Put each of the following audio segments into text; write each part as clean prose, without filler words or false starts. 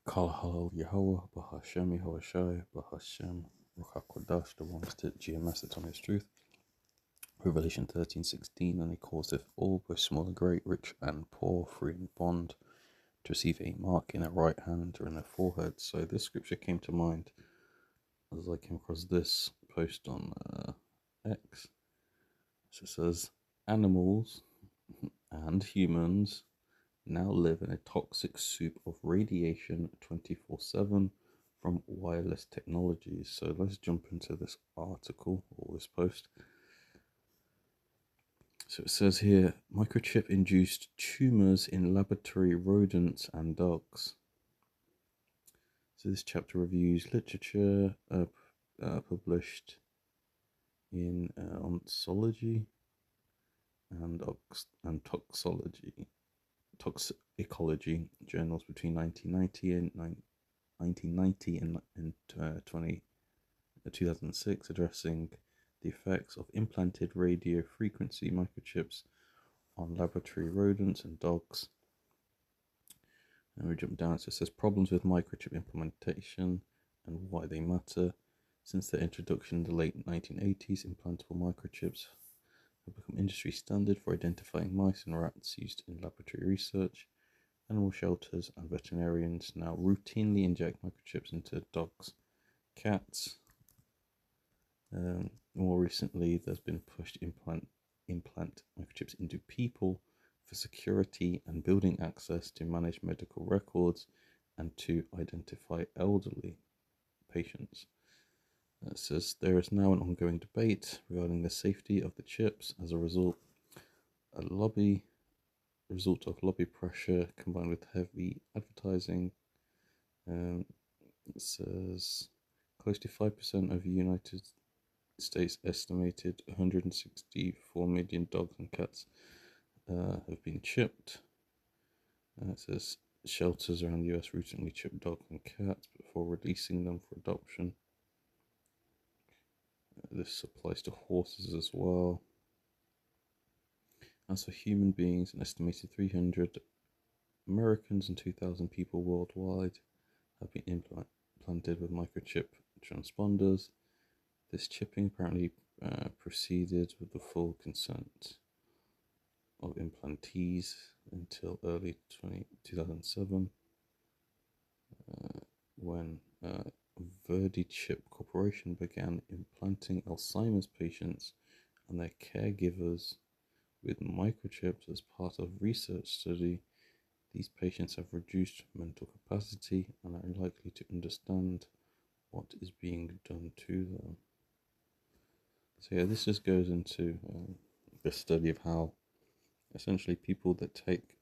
Kal Halal Yahweh, Bahashem Yehoshai, Bahashem Ruach the one GMS, the Atomic Truth. Revelation 13:16, and he causeth all, both small and great, rich and poor, free and bond, to receive a mark in their right hand or in their forehead. So this scripture came to mind as I came across this post on X. So it says, animals and humans now live in a toxic soup of radiation 24/7 from wireless technologies. So let's jump into this article or this post. So it says here, microchip induced tumors in laboratory rodents and dogs. So this chapter reviews literature published in Oncology and Toxicology journals between 1990 and 2006, addressing the effects of implanted radio frequency microchips on laboratory rodents and dogs. And we jump down, so it says problems with microchip implementation and why they matter. Since their introduction in the late 1980s, implantable microchips have become industry standard for identifying mice and rats used in laboratory research. Animal shelters and veterinarians now routinely inject microchips into dogs, cats. More recently, there's been a push to implant microchips into people for security and building access to manage medical records and to identify elderly patients. It says there is now an ongoing debate regarding the safety of the chips as a result of lobby pressure combined with heavy advertising. It says close to 5% of United States estimated 164 million dogs and cats have been chipped. It says shelters around the US routinely chip dogs and cats before releasing them for adoption. This applies to horses as well. As for human beings, an estimated 300 Americans and 2,000 people worldwide have been implanted with microchip transponders. This chipping apparently proceeded with the full consent of implantees until early 2007, when VerdiChip Corporation began implanting Alzheimer's patients and their caregivers with microchips as part of research study. These patients have reduced mental capacity and are unlikely to understand what is being done to them. So yeah, this just goes into the study of how essentially people that take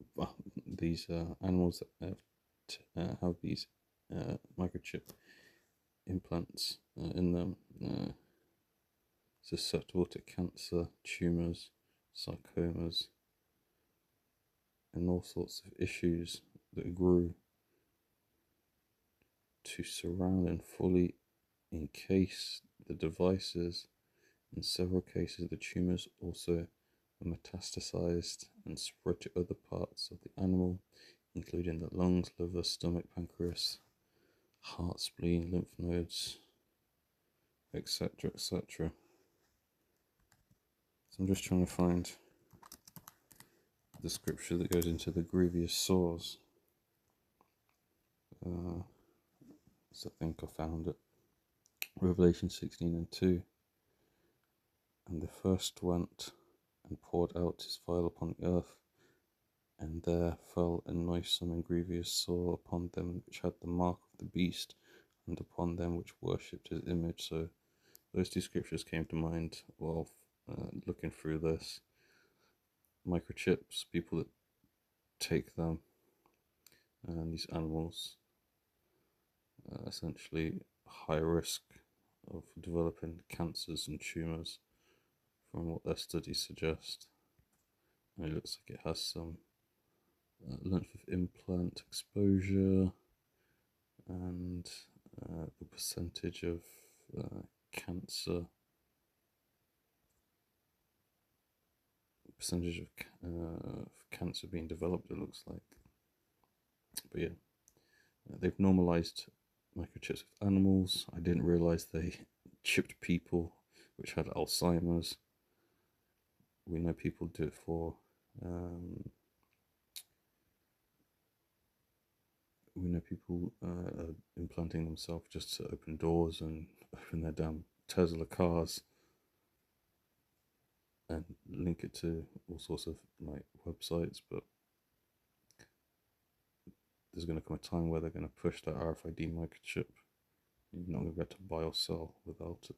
these animals that have these microchip implants in them susceptible to cancer, tumors, sarcomas, and all sorts of issues that grew to surround and fully encase the devices. In several cases, the tumors also metastasized and spread to other parts of the animal, including the lungs, liver, stomach, pancreas, heart, spleen, lymph nodes, etc., etc. So I'm just trying to find the scripture that goes into the grievous sores. So I think I found it. Revelation 16:2. And the first went and poured out his vial upon the earth, and there fell a noisome and grievous sore upon them which had the mark of the beast, and upon them which worshipped his image. So those two scriptures came to mind while looking through this. Microchips, people that take them, and these animals, essentially high risk of developing cancers and tumours from what their studies suggest. And it looks like it has some length of implant exposure and the percentage of cancer being developed, it looks like. But yeah, They've normalized microchips with animals. I didn't realize they chipped people which had Alzheimer's. We know people do it for we know people implanting themselves just to open doors and open their damn Tesla cars and link it to all sorts of like websites. But there's going to come a time where they're going to push that RFID microchip. You're not going to be able to buy or sell without it.